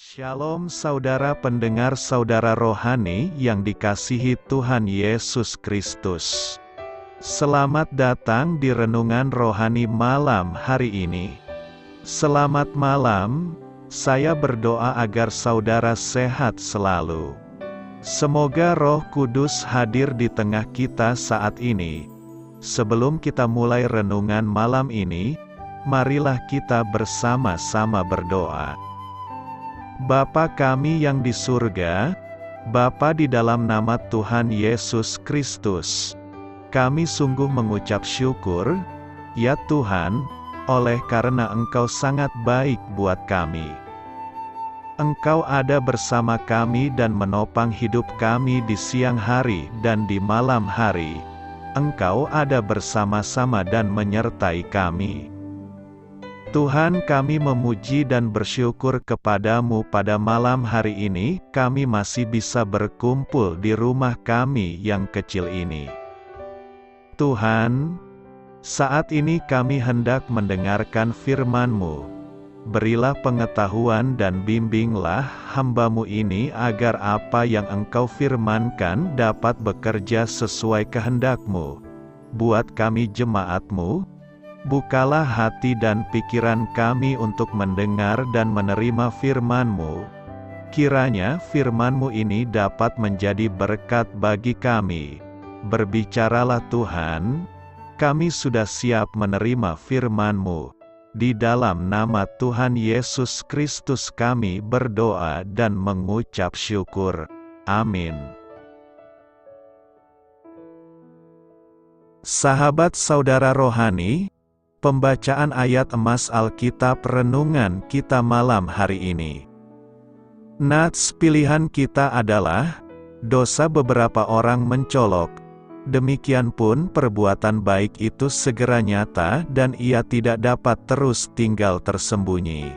Shalom saudara pendengar saudara rohani yang dikasihi Tuhan Yesus Kristus. Selamat datang di Renungan Rohani malam hari ini. Selamat malam, saya berdoa agar saudara sehat selalu. Semoga Roh Kudus hadir di tengah kita saat ini. Sebelum kita mulai renungan malam ini, marilah kita bersama-sama berdoa. Bapa kami yang di surga, Bapa di dalam nama Tuhan Yesus Kristus, kami sungguh mengucap syukur, ya Tuhan, oleh karena Engkau sangat baik buat kami. Engkau ada bersama kami dan menopang hidup kami di siang hari dan di malam hari. Engkau ada bersama-sama dan menyertai kami. Tuhan, kami memuji dan bersyukur kepadamu pada malam hari ini, kami masih bisa berkumpul di rumah kami yang kecil ini. Tuhan, saat ini kami hendak mendengarkan firman-Mu. Berilah pengetahuan dan bimbinglah hamba-Mu ini agar apa yang Engkau firmankan dapat bekerja sesuai kehendak-Mu. Buat kami jemaat-Mu, bukalah hati dan pikiran kami untuk mendengar dan menerima firman-Mu. Kiranya firman-Mu ini dapat menjadi berkat bagi kami. Berbicaralah Tuhan, kami sudah siap menerima firman-Mu. Di dalam nama Tuhan Yesus Kristus kami berdoa dan mengucap syukur. Amin. Sahabat saudara rohani, pembacaan ayat emas Alkitab renungan kita malam hari ini. Nats pilihan kita adalah, dosa beberapa orang mencolok, demikian pun perbuatan baik itu segera nyata dan ia tidak dapat terus tinggal tersembunyi.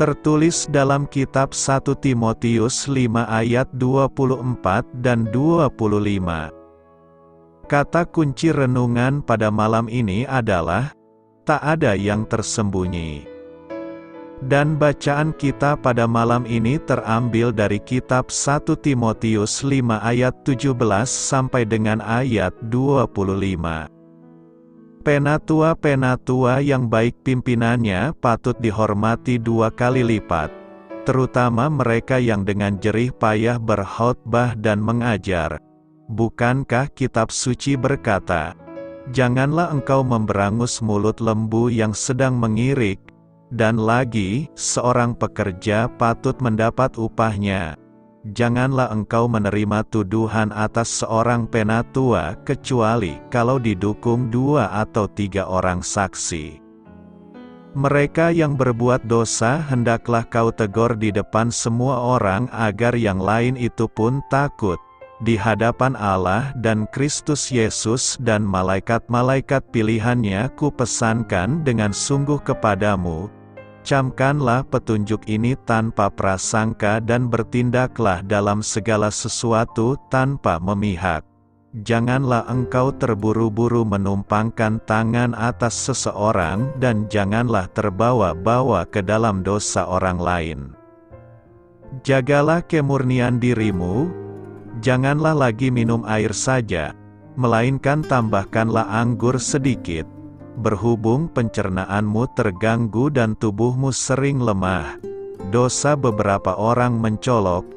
Tertulis dalam kitab 1 Timotius 5 ayat 24 dan 25. Kata kunci renungan pada malam ini adalah, tak ada yang tersembunyi. Dan bacaan kita pada malam ini terambil dari kitab 1 Timotius 5 ayat 17 sampai dengan ayat 25. Penatua-penatua yang baik pimpinannya patut dihormati 2 kali lipat, terutama mereka yang dengan jerih payah berkhotbah dan mengajar. Bukankah kitab suci berkata, "Janganlah engkau memberangus mulut lembu yang sedang mengirik," dan lagi, "Seorang pekerja patut mendapat upahnya." Janganlah engkau menerima tuduhan atas seorang penatua kecuali kalau didukung 2 atau 3 orang saksi. Mereka yang berbuat dosa hendaklah kau tegur di depan semua orang agar yang lain itu pun takut di hadapan Allah dan Kristus Yesus dan malaikat-malaikat pilihannya. Kupesankan dengan sungguh kepadamu, camkanlah petunjuk ini tanpa prasangka dan bertindaklah dalam segala sesuatu tanpa memihak. Janganlah engkau terburu-buru menumpangkan tangan atas seseorang dan janganlah terbawa-bawa ke dalam dosa orang lain. Jagalah kemurnian dirimu. Janganlah lagi minum air saja, melainkan tambahkanlah anggur sedikit. Berhubung pencernaanmu terganggu dan tubuhmu sering lemah. Dosa beberapa orang mencolok,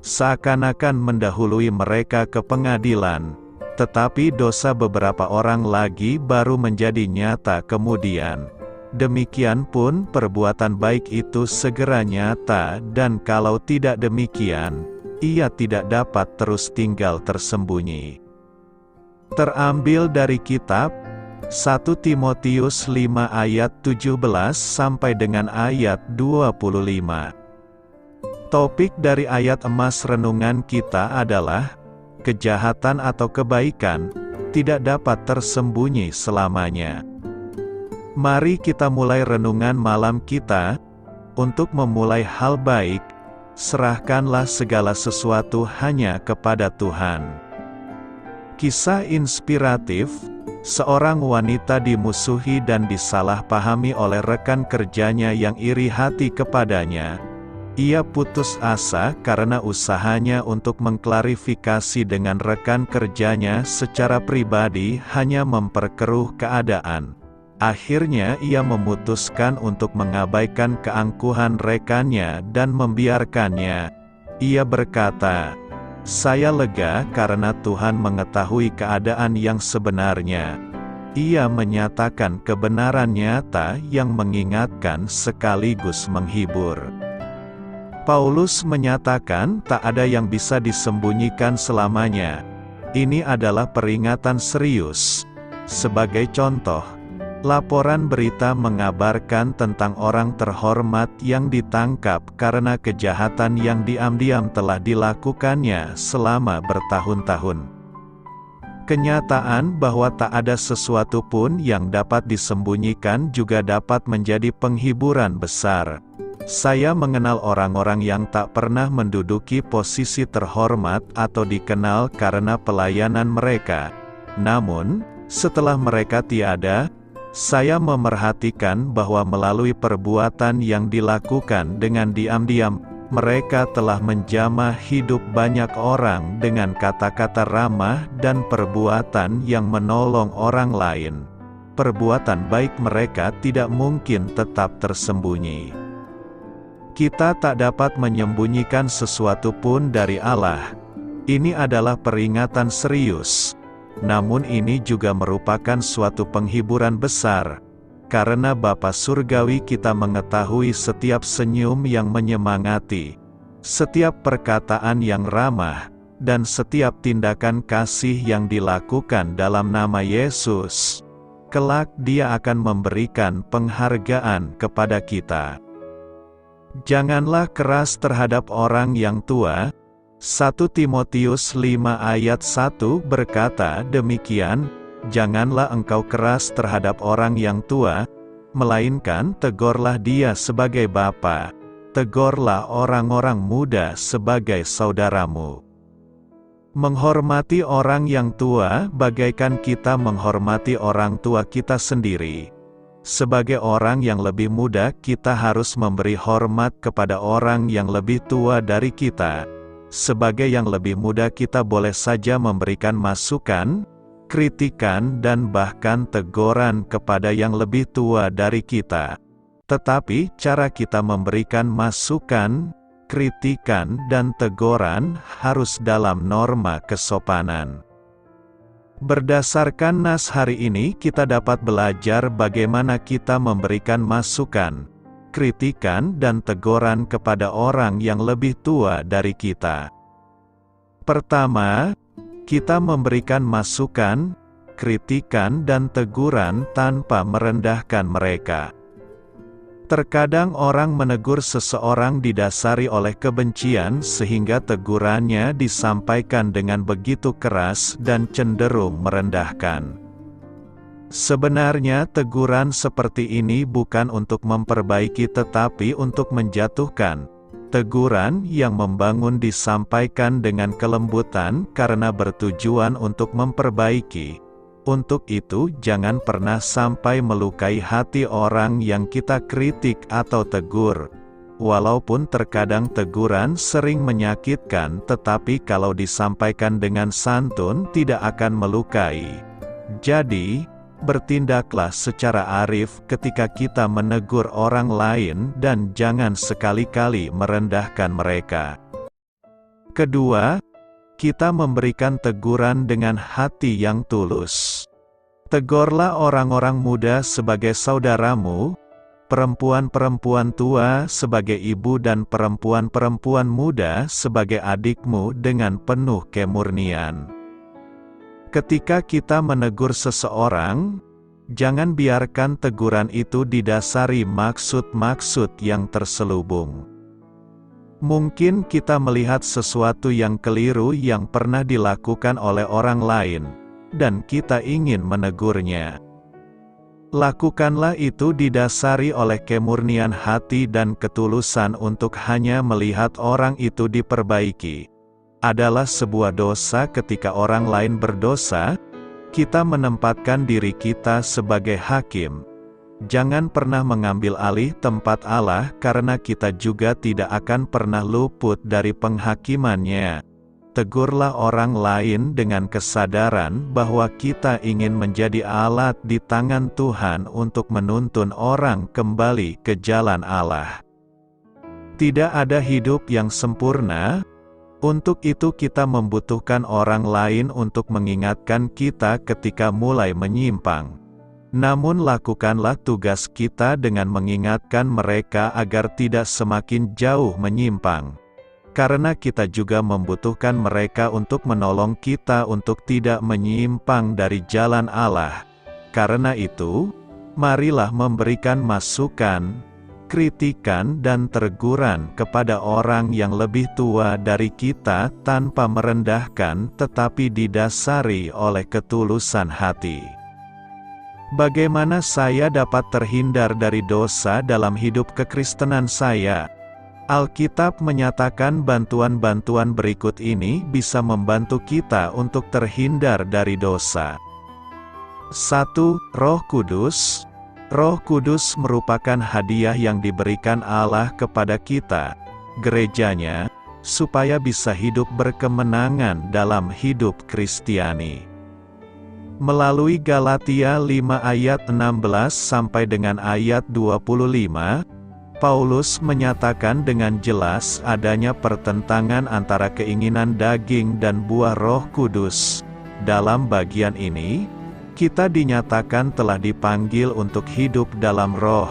seakan-akan mendahului mereka ke pengadilan, tetapi dosa beberapa orang lagi baru menjadi nyata kemudian. Demikian pun perbuatan baik itu segera nyata, dan kalau tidak demikian, ia tidak dapat terus tinggal tersembunyi. Terambil dari kitab 1 Timotius 5 ayat 17 sampai dengan ayat 25. Topik dari ayat emas renungan kita adalah, kejahatan atau kebaikan tidak dapat tersembunyi selamanya. Mari kita mulai renungan malam kita. Untuk memulai hal baik, serahkanlah segala sesuatu hanya kepada Tuhan. Kisah inspiratif, seorang wanita dimusuhi dan disalahpahami oleh rekan kerjanya yang iri hati kepadanya. Ia putus asa karena usahanya untuk mengklarifikasi dengan rekan kerjanya secara pribadi hanya memperkeruh keadaan. Akhirnya ia memutuskan untuk mengabaikan keangkuhan rekannya dan membiarkannya. Ia berkata, "Saya lega karena Tuhan mengetahui keadaan yang sebenarnya." Ia menyatakan kebenaran nyata yang mengingatkan sekaligus menghibur. Paulus menyatakan tak ada yang bisa disembunyikan selamanya. Ini adalah peringatan serius. Sebagai contoh, laporan berita mengabarkan tentang orang terhormat yang ditangkap karena kejahatan yang diam-diam telah dilakukannya selama bertahun-tahun. Kenyataan bahwa tak ada sesuatu pun yang dapat disembunyikan juga dapat menjadi penghiburan besar. Saya mengenal orang-orang yang tak pernah menduduki posisi terhormat atau dikenal karena pelayanan mereka. Namun, setelah mereka tiada, saya memerhatikan bahwa melalui perbuatan yang dilakukan dengan diam-diam, mereka telah menjamah hidup banyak orang dengan kata-kata ramah dan perbuatan yang menolong orang lain. Perbuatan baik mereka tidak mungkin tetap tersembunyi. Kita tak dapat menyembunyikan sesuatu pun dari Allah. Ini adalah peringatan serius. Namun ini juga merupakan suatu penghiburan besar. Karena Bapa Surgawi kita mengetahui setiap senyum yang menyemangati, setiap perkataan yang ramah, dan setiap tindakan kasih yang dilakukan dalam nama Yesus. Kelak Dia akan memberikan penghargaan kepada kita. Janganlah keras terhadap orang yang tua. 1 Timotius 5 ayat 1 berkata demikian, "Janganlah engkau keras terhadap orang yang tua, melainkan tegurlah dia sebagai bapa, tegurlah orang-orang muda sebagai saudaramu." Menghormati orang yang tua bagaikan kita menghormati orang tua kita sendiri. Sebagai orang yang lebih muda, kita harus memberi hormat kepada orang yang lebih tua dari kita. Sebagai yang lebih muda, kita boleh saja memberikan masukan, kritikan, dan bahkan teguran kepada yang lebih tua dari kita. Tetapi, cara kita memberikan masukan, kritikan, dan teguran harus dalam norma kesopanan. Berdasarkan nas hari ini, kita dapat belajar bagaimana kita memberikan masukan, kritikan, dan teguran kepada orang yang lebih tua dari kita. Pertama, kita memberikan masukan, kritikan, dan teguran tanpa merendahkan mereka. Terkadang orang menegur seseorang didasari oleh kebencian sehingga tegurannya disampaikan dengan begitu keras dan cenderung merendahkan. Sebenarnya teguran seperti ini bukan untuk memperbaiki tetapi untuk menjatuhkan. Teguran yang membangun disampaikan dengan kelembutan karena bertujuan untuk memperbaiki. Untuk itu, jangan pernah sampai melukai hati orang yang kita kritik atau tegur. Walaupun terkadang teguran sering menyakitkan, tetapi kalau disampaikan dengan santun tidak akan melukai. Jadi, bertindaklah secara arif ketika kita menegur orang lain dan jangan sekali-kali merendahkan mereka. Kedua, kita memberikan teguran dengan hati yang tulus. Tegurlah orang-orang muda sebagai saudaramu, perempuan-perempuan tua sebagai ibu dan perempuan-perempuan muda sebagai adikmu dengan penuh kemurnian. Ketika kita menegur seseorang, jangan biarkan teguran itu didasari maksud-maksud yang terselubung. Mungkin kita melihat sesuatu yang keliru yang pernah dilakukan oleh orang lain, dan kita ingin menegurnya. Lakukanlah itu didasari oleh kemurnian hati dan ketulusan untuk hanya melihat orang itu diperbaiki. Adalah sebuah dosa ketika orang lain berdosa, kita menempatkan diri kita sebagai hakim. Jangan pernah mengambil alih tempat Allah, karena kita juga tidak akan pernah luput dari penghakimannya. Tegurlah orang lain dengan kesadaran bahwa kita ingin menjadi alat di tangan Tuhan untuk menuntun orang kembali ke jalan Allah. Tidak ada hidup yang sempurna. Untuk itu kita membutuhkan orang lain untuk mengingatkan kita ketika mulai menyimpang. Namun lakukanlah tugas kita dengan mengingatkan mereka agar tidak semakin jauh menyimpang. Karena kita juga membutuhkan mereka untuk menolong kita untuk tidak menyimpang dari jalan Allah. Karena itu, marilah memberikan masukan, kritikan dan teguran kepada orang yang lebih tua dari kita tanpa merendahkan, tetapi didasari oleh ketulusan hati. Bagaimana saya dapat terhindar dari dosa dalam hidup kekristenan saya? Alkitab menyatakan bantuan-bantuan berikut ini bisa membantu kita untuk terhindar dari dosa. 1. Roh Kudus. Roh Kudus merupakan hadiah yang diberikan Allah kepada kita, gerejanya, supaya bisa hidup berkemenangan dalam hidup Kristiani. Melalui Galatia 5 ayat 16 sampai dengan ayat 25, Paulus menyatakan dengan jelas adanya pertentangan antara keinginan daging dan buah Roh Kudus. Dalam bagian ini, kita dinyatakan telah dipanggil untuk hidup dalam Roh.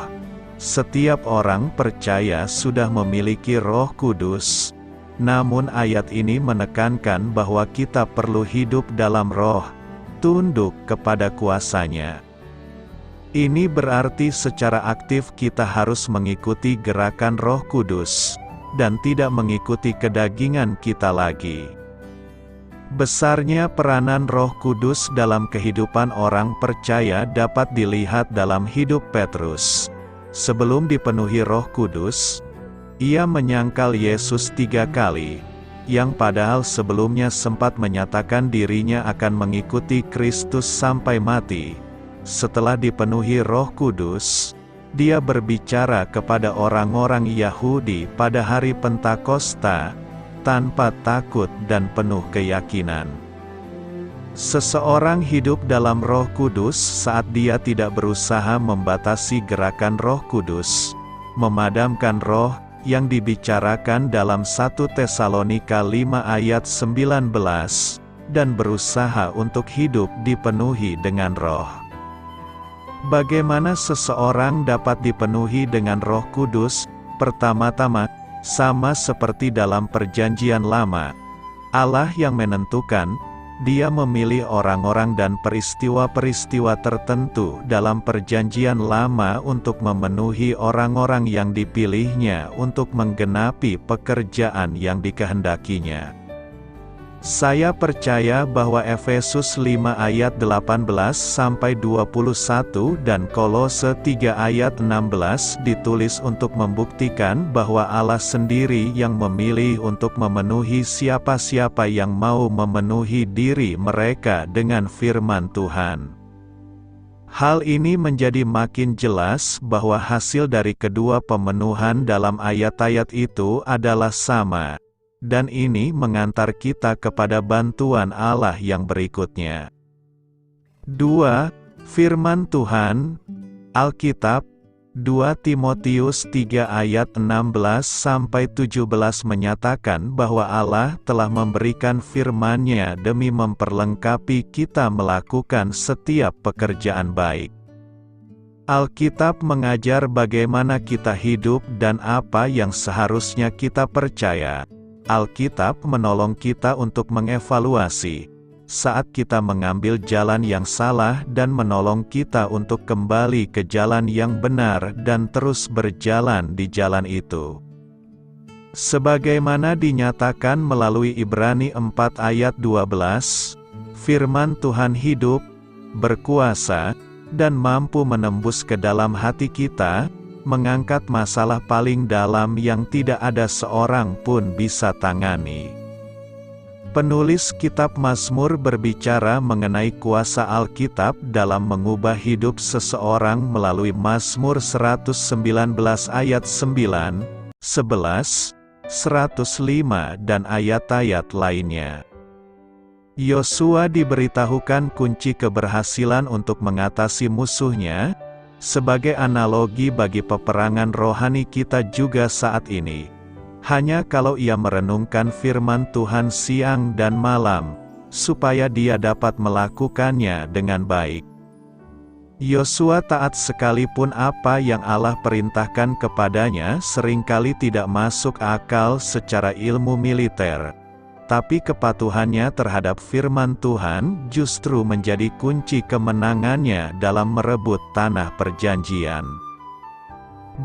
Setiap orang percaya sudah memiliki Roh Kudus. Namun ayat ini menekankan bahwa kita perlu hidup dalam Roh, tunduk kepada kuasanya. Ini berarti secara aktif kita harus mengikuti gerakan Roh Kudus, dan tidak mengikuti kedagingan kita lagi. Besarnya peranan Roh Kudus dalam kehidupan orang percaya dapat dilihat dalam hidup Petrus. Sebelum dipenuhi Roh Kudus, ia menyangkal Yesus 3 kali, yang padahal sebelumnya sempat menyatakan dirinya akan mengikuti Kristus sampai mati. Setelah dipenuhi Roh Kudus, dia berbicara kepada orang-orang Yahudi pada hari Pentakosta, tanpa takut dan penuh keyakinan. Seseorang hidup dalam Roh Kudus saat dia tidak berusaha membatasi gerakan Roh Kudus, memadamkan roh, yang dibicarakan dalam 1 Tesalonika 5 ayat 19, dan berusaha untuk hidup dipenuhi dengan Roh. Bagaimana seseorang dapat dipenuhi dengan Roh Kudus? Pertama-tama, sama seperti dalam Perjanjian Lama, Allah yang menentukan, Dia memilih orang-orang dan peristiwa-peristiwa tertentu dalam Perjanjian Lama untuk memenuhi orang-orang yang dipilihnya untuk menggenapi pekerjaan yang dikehendakinya. Saya percaya bahwa Efesus 5 ayat 18-21 dan Kolose 3 ayat 16 ditulis untuk membuktikan bahwa Allah sendiri yang memilih untuk memenuhi siapa-siapa yang mau memenuhi diri mereka dengan firman Tuhan. Hal ini menjadi makin jelas bahwa hasil dari kedua pemenuhan dalam ayat-ayat itu adalah sama. Dan ini mengantar kita kepada bantuan Allah yang berikutnya. 2. Firman Tuhan, Alkitab, 2 Timotius 3 ayat 16-17 menyatakan bahwa Allah telah memberikan firman-Nya demi memperlengkapi kita melakukan setiap pekerjaan baik. Alkitab mengajar bagaimana kita hidup dan apa yang seharusnya kita percaya. Alkitab menolong kita untuk mengevaluasi saat kita mengambil jalan yang salah dan menolong kita untuk kembali ke jalan yang benar dan terus berjalan di jalan itu. Sebagaimana dinyatakan melalui Ibrani 4 ayat 12, firman Tuhan hidup, berkuasa, dan mampu menembus ke dalam hati kita, mengangkat masalah paling dalam yang tidak ada seorang pun bisa tangani. Penulis kitab Mazmur berbicara mengenai kuasa Alkitab dalam mengubah hidup seseorang melalui Mazmur 119 ayat 9, 11, 105 dan ayat-ayat lainnya. Yosua diberitahukan kunci keberhasilan untuk mengatasi musuhnya, sebagai analogi bagi peperangan rohani kita juga saat ini. Hanya kalau ia merenungkan firman Tuhan siang dan malam, supaya dia dapat melakukannya dengan baik. Yosua taat sekalipun apa yang Allah perintahkan kepadanya seringkali tidak masuk akal secara ilmu militer. Tapi kepatuhannya terhadap firman Tuhan justru menjadi kunci kemenangannya dalam merebut tanah perjanjian.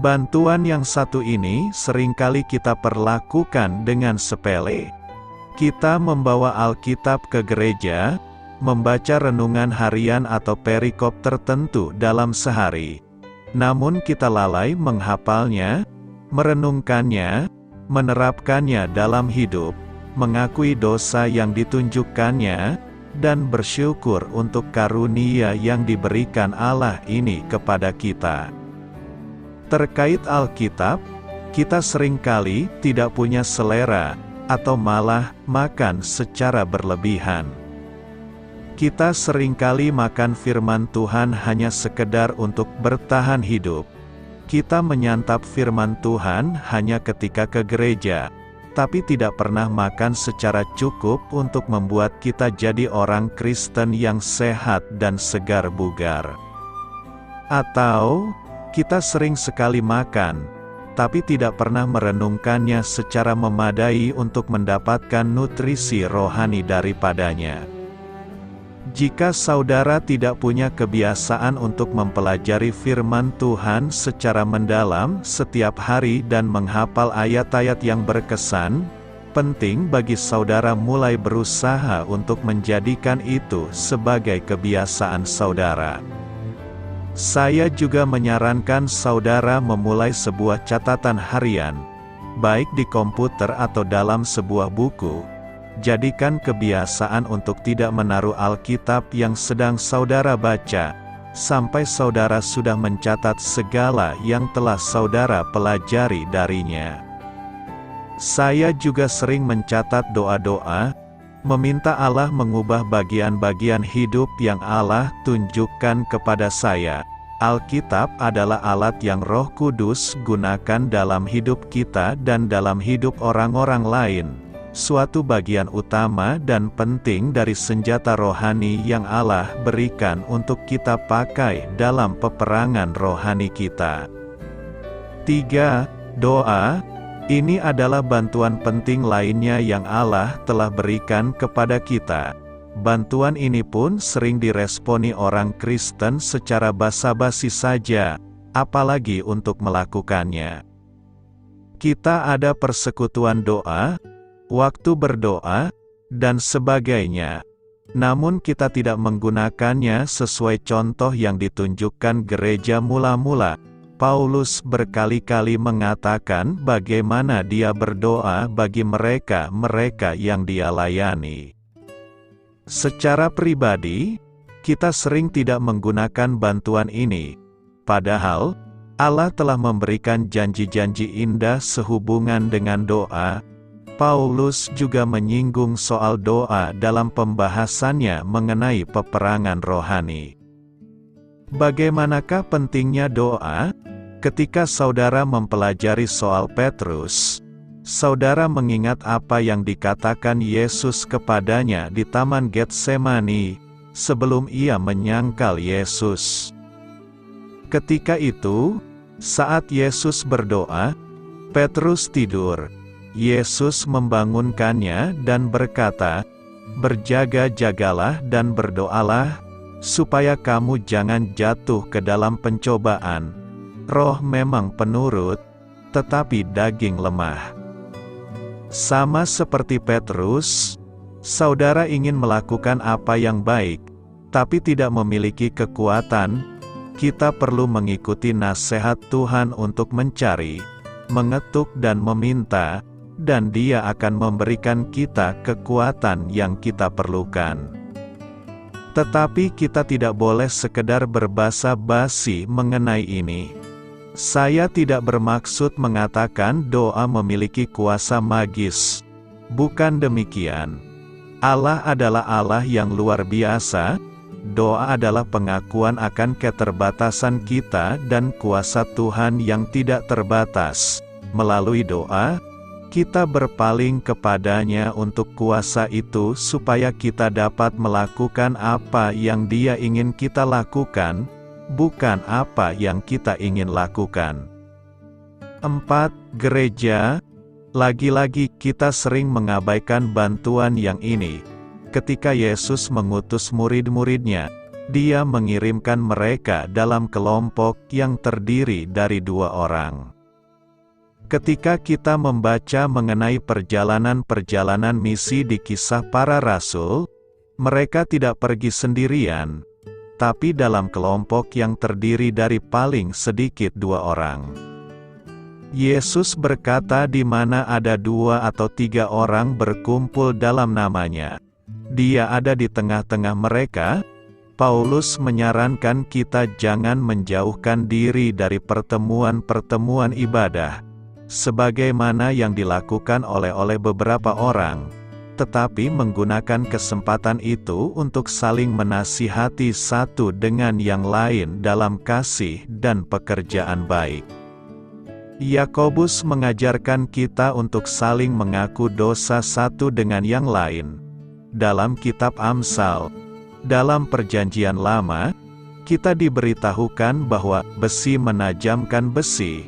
Bantuan yang satu ini seringkali kita perlakukan dengan sepele. Kita membawa Alkitab ke gereja, membaca renungan harian atau perikop tertentu dalam sehari. Namun kita lalai menghafalnya, merenungkannya, menerapkannya dalam hidup, mengakui dosa yang ditunjukkannya, dan bersyukur untuk karunia yang diberikan Allah ini kepada kita. Terkait Alkitab, kita seringkali tidak punya selera, atau malah makan secara berlebihan. Kita seringkali makan firman Tuhan hanya sekedar untuk bertahan hidup. Kita menyantap firman Tuhan hanya ketika ke gereja, tapi tidak pernah makan secara cukup untuk membuat kita jadi orang Kristen yang sehat dan segar bugar. Atau, kita sering sekali makan, tapi tidak pernah merenungkannya secara memadai untuk mendapatkan nutrisi rohani daripadanya. Jika saudara tidak punya kebiasaan untuk mempelajari firman Tuhan secara mendalam setiap hari dan menghafal ayat-ayat yang berkesan, penting bagi saudara mulai berusaha untuk menjadikan itu sebagai kebiasaan saudara. Saya juga menyarankan saudara memulai sebuah catatan harian, baik di komputer atau dalam sebuah buku. Jadikan kebiasaan untuk tidak menaruh Alkitab yang sedang saudara baca, sampai saudara sudah mencatat segala yang telah saudara pelajari darinya. Saya juga sering mencatat doa-doa, meminta Allah mengubah bagian-bagian hidup yang Allah tunjukkan kepada saya. Alkitab adalah alat yang Roh Kudus gunakan dalam hidup kita dan dalam hidup orang-orang lain. Suatu bagian utama dan penting dari senjata rohani yang Allah berikan untuk kita pakai dalam peperangan rohani kita. 3. Doa. Ini adalah bantuan penting lainnya yang Allah telah berikan kepada kita. Bantuan ini pun sering diresponi orang Kristen secara basa-basi saja, apalagi untuk melakukannya. Kita ada persekutuan doa, waktu berdoa, dan sebagainya. Namun kita tidak menggunakannya sesuai contoh yang ditunjukkan gereja mula-mula. Paulus berkali-kali mengatakan bagaimana dia berdoa bagi mereka yang dia layani. Secara pribadi, kita sering tidak menggunakan bantuan ini. Padahal, Allah telah memberikan janji-janji indah sehubungan dengan doa. Paulus juga menyinggung soal doa dalam pembahasannya mengenai peperangan rohani. Bagaimanakah pentingnya doa? Ketika saudara mempelajari soal Petrus, saudara mengingat apa yang dikatakan Yesus kepadanya di Taman Getsemani, sebelum ia menyangkal Yesus. Ketika itu, saat Yesus berdoa, Petrus tidur. Yesus membangunkannya dan berkata, "Berjaga-jagalah dan berdoalah, supaya kamu jangan jatuh ke dalam pencobaan. Roh memang penurut, tetapi daging lemah." Sama seperti Petrus, saudara ingin melakukan apa yang baik, tapi tidak memiliki kekuatan. Kita perlu mengikuti nasihat Tuhan untuk mencari, mengetuk dan meminta, dan Dia akan memberikan kita kekuatan yang kita perlukan. Tetapi kita tidak boleh sekedar berbasa-basi mengenai ini. Saya tidak bermaksud mengatakan doa memiliki kuasa magis. Bukan demikian. Allah adalah Allah yang luar biasa. Doa adalah pengakuan akan keterbatasan kita dan kuasa Tuhan yang tidak terbatas. Melalui doa, kita berpaling kepadanya untuk kuasa itu supaya kita dapat melakukan apa yang Dia ingin kita lakukan, bukan apa yang kita ingin lakukan. 4. Gereja. Lagi-lagi kita sering mengabaikan bantuan yang ini. Ketika Yesus mengutus murid-muridnya, Dia mengirimkan mereka dalam kelompok yang terdiri dari 2 orang. Ketika kita membaca mengenai perjalanan-perjalanan misi di Kisah Para Rasul, mereka tidak pergi sendirian, tapi dalam kelompok yang terdiri dari paling sedikit 2 orang. Yesus berkata, di mana ada 2 atau 3 orang berkumpul dalam namanya, Dia ada di tengah-tengah mereka. Paulus menyarankan kita jangan menjauhkan diri dari pertemuan-pertemuan ibadah, sebagaimana yang dilakukan oleh beberapa orang, tetapi menggunakan kesempatan itu untuk saling menasihati satu dengan yang lain dalam kasih dan pekerjaan baik. Yakobus mengajarkan kita untuk saling mengaku dosa satu dengan yang lain. Dalam kitab Amsal, dalam Perjanjian Lama, kita diberitahukan bahwa besi menajamkan besi.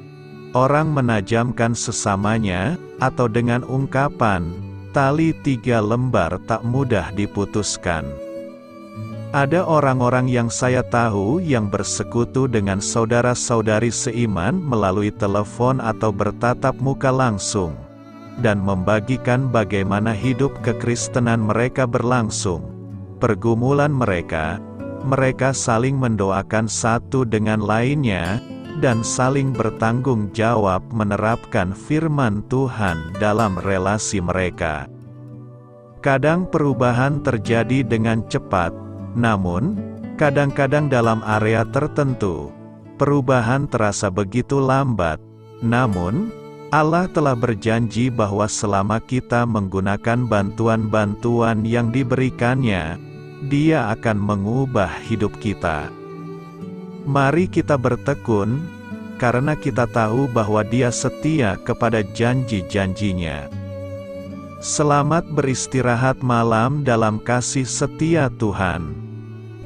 Orang menajamkan sesamanya, atau dengan ungkapan, tali 3 lembar tak mudah diputuskan. Ada orang-orang yang saya tahu yang bersekutu dengan saudara-saudari seiman melalui telepon atau bertatap muka langsung, dan membagikan bagaimana hidup kekristenan mereka berlangsung. Pergumulan mereka saling mendoakan satu dengan lainnya, dan saling bertanggung jawab menerapkan firman Tuhan dalam relasi mereka. Kadang perubahan terjadi dengan cepat, namun, kadang-kadang dalam area tertentu, perubahan terasa begitu lambat. Namun, Allah telah berjanji bahwa selama kita menggunakan bantuan-bantuan yang diberikannya, Dia akan mengubah hidup kita. Mari kita bertekun, karena kita tahu bahwa Dia setia kepada janji-janjinya. Selamat beristirahat malam dalam kasih setia Tuhan.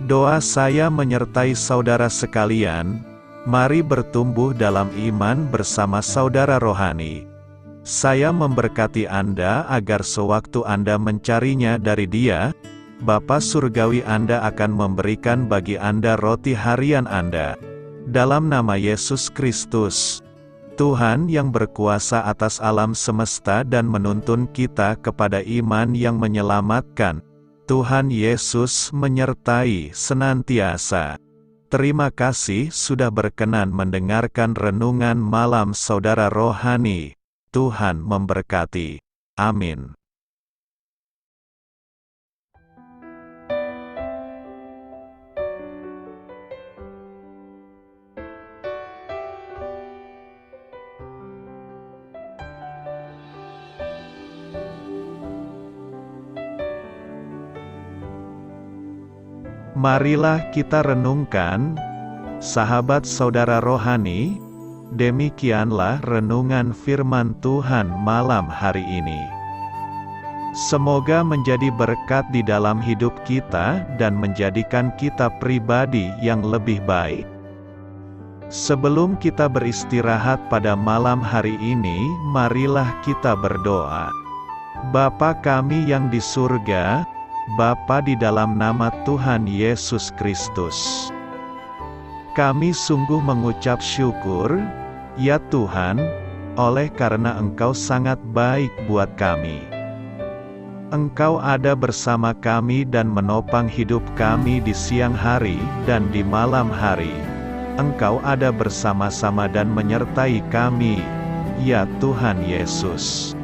Doa saya menyertai saudara sekalian, mari bertumbuh dalam iman bersama saudara rohani. Saya memberkati Anda agar sewaktu Anda mencarinya dari Dia, Bapa Surgawi Anda akan memberikan bagi Anda roti harian Anda. Dalam nama Yesus Kristus, Tuhan yang berkuasa atas alam semesta dan menuntun kita kepada iman yang menyelamatkan, Tuhan Yesus menyertai senantiasa. Terima kasih sudah berkenan mendengarkan renungan malam saudara rohani. Tuhan memberkati. Amin. Marilah kita renungkan, sahabat saudara rohani, demikianlah renungan firman Tuhan malam hari ini. Semoga menjadi berkat di dalam hidup kita dan menjadikan kita pribadi yang lebih baik. Sebelum kita beristirahat pada malam hari ini, marilah kita berdoa. Bapa kami yang di surga, Bapa di dalam nama Tuhan Yesus Kristus, kami sungguh mengucap syukur, ya Tuhan, oleh karena Engkau sangat baik buat kami. Engkau ada bersama kami dan menopang hidup kami di siang hari dan di malam hari. Engkau ada bersama-sama dan menyertai kami, ya Tuhan Yesus.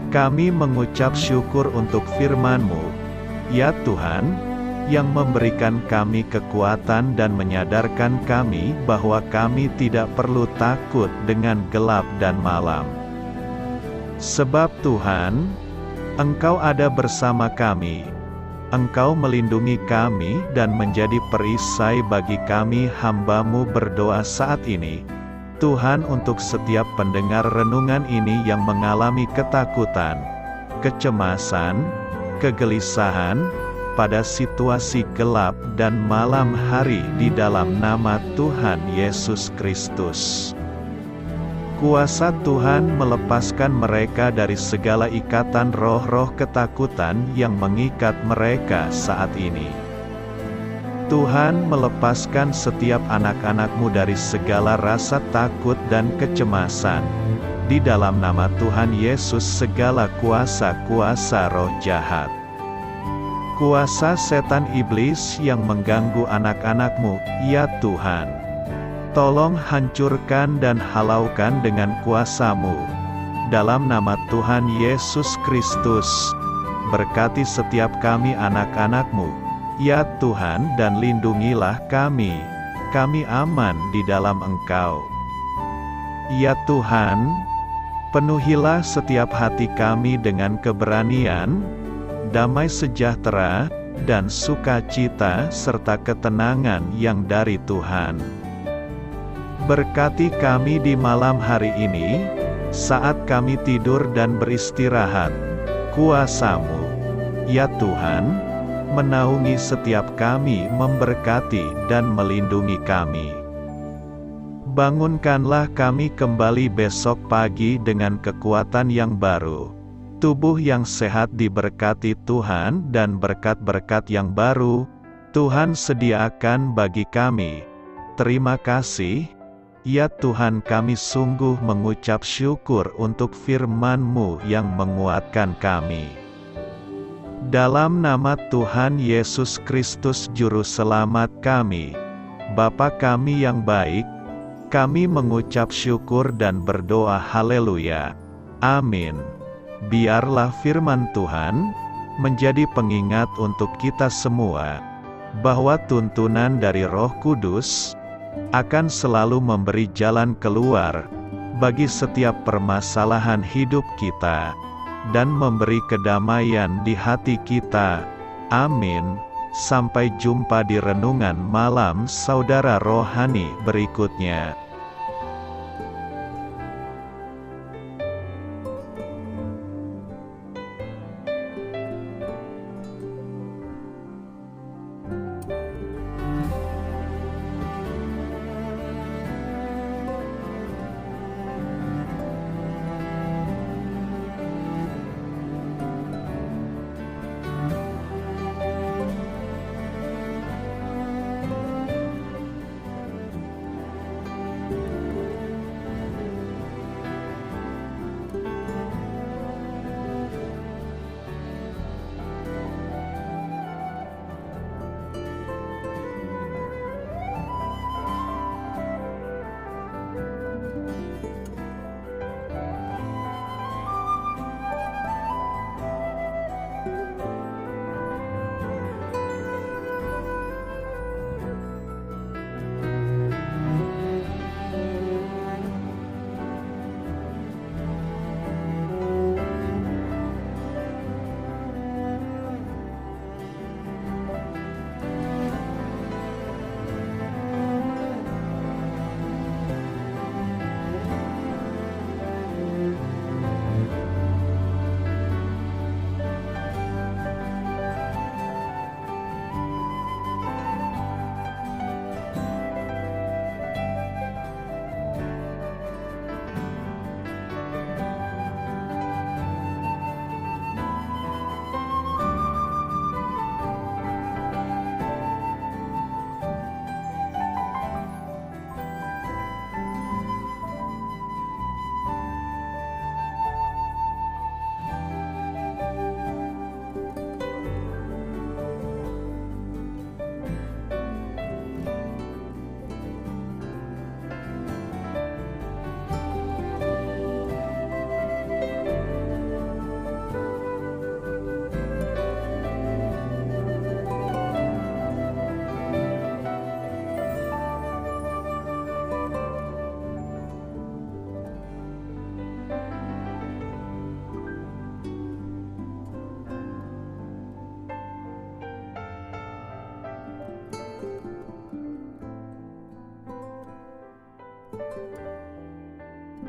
Kami mengucap syukur untuk firman-Mu, ya Tuhan, yang memberikan kami kekuatan dan menyadarkan kami bahwa kami tidak perlu takut dengan gelap dan malam. Sebab Tuhan, Engkau ada bersama kami. Engkau melindungi kami dan menjadi perisai bagi kami hamba-Mu berdoa saat ini. Tuhan, untuk setiap pendengar renungan ini yang mengalami ketakutan, kecemasan, kegelisahan, pada situasi gelap dan malam hari di dalam nama Tuhan Yesus Kristus. Kuasa Tuhan melepaskan mereka dari segala ikatan roh-roh ketakutan yang mengikat mereka saat ini. Tuhan melepaskan setiap anak-anak-Mu dari segala rasa takut dan kecemasan. Di dalam nama Tuhan Yesus, segala kuasa-kuasa roh jahat, kuasa setan iblis yang mengganggu anak-anak-Mu, ya Tuhan, tolong hancurkan dan halaukan dengan kuasa-Mu. Dalam nama Tuhan Yesus Kristus, berkati setiap kami anak-anak-Mu, ya Tuhan, dan lindungilah kami. Kami aman di dalam Engkau. Ya Tuhan, penuhilah setiap hati kami dengan keberanian, damai sejahtera, dan sukacita serta ketenangan yang dari Tuhan. Berkati kami di malam hari ini, saat kami tidur dan beristirahat. Kuasa-Mu, ya Tuhan, menaungi setiap kami, memberkati dan melindungi kami. Bangunkanlah kami kembali besok pagi dengan kekuatan yang baru, tubuh yang sehat diberkati Tuhan, dan berkat-berkat yang baru Tuhan sediakan bagi kami. Terima kasih, ya Tuhan, kami sungguh mengucap syukur untuk firman-Mu yang menguatkan kami. Dalam nama Tuhan Yesus Kristus Juru Selamat kami, Bapa kami yang baik, kami mengucap syukur dan berdoa haleluya. Amin. Biarlah firman Tuhan menjadi pengingat untuk kita semua, bahwa tuntunan dari Roh Kudus akan selalu memberi jalan keluar bagi setiap permasalahan hidup kita, dan memberi kedamaian di hati kita. Amin. Sampai jumpa di renungan malam saudara rohani berikutnya.